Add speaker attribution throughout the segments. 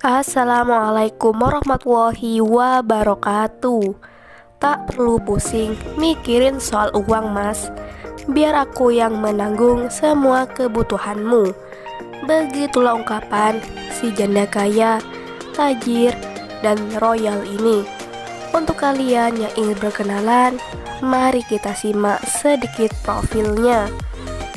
Speaker 1: Assalamualaikum warahmatullahi wabarakatuh. Tak perlu pusing mikirin soal uang, mas. Biar aku yang menanggung semua kebutuhanmu. Begitulah ungkapan si janda kaya, tajir, dan royal ini. Untuk kalian yang ingin berkenalan, mari kita simak sedikit profilnya.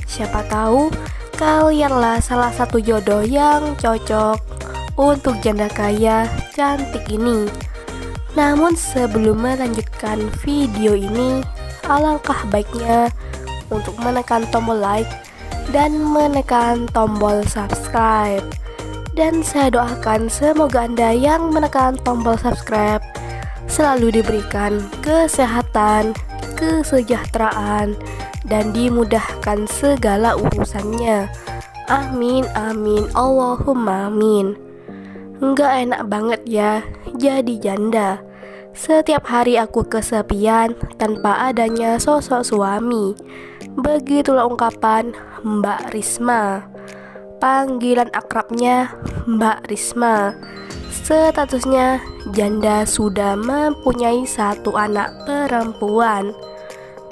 Speaker 1: Siapa tahu kalianlah salah satu jodoh yang cocok untuk janda kaya cantik ini. Namun sebelum melanjutkan video ini, alangkah baiknya untuk menekan tombol like dan menekan tombol subscribe. Dan saya doakan semoga Anda yang menekan tombol subscribe selalu diberikan kesehatan, kesejahteraan, dan dimudahkan segala urusannya. Amin amin Allahumma amin. Nggak enak banget ya jadi janda. Setiap hari aku kesepian tanpa adanya sosok suami. Begitulah ungkapan Mbak Risma. Panggilan akrabnya Mbak Risma. Statusnya janda sudah mempunyai satu anak perempuan.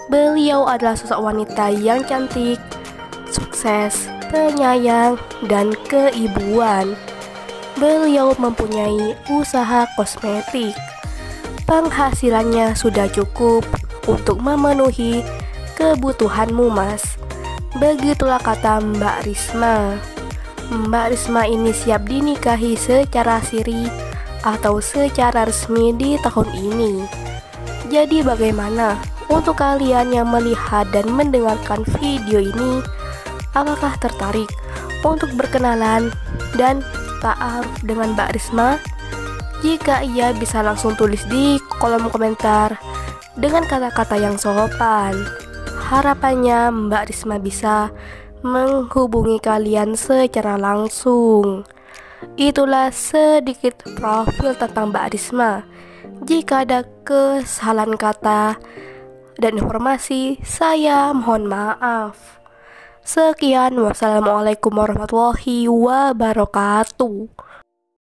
Speaker 1: Beliau adalah sosok wanita yang cantik, sukses, penyayang, dan keibuan. Beliau mempunyai usaha kosmetik. Penghasilannya sudah cukup untuk memenuhi kebutuhanmu, mas. Begitulah kata Mbak Risma. Mbak Risma ini siap dinikahi secara siri atau secara resmi di tahun ini. Jadi bagaimana untuk kalian yang melihat dan mendengarkan video ini? Apakah tertarik untuk berkenalan dan ta'aruf dengan Mbak Risma? Jika iya, bisa langsung tulis di kolom komentar dengan kata-kata yang sopan. Harapannya Mbak Risma bisa menghubungi kalian secara langsung. Itulah sedikit profil tentang Mbak Risma. Jika ada kesalahan kata dan informasi, saya mohon maaf. Sekian, wassalamualaikum warahmatullahi wabarakatuh.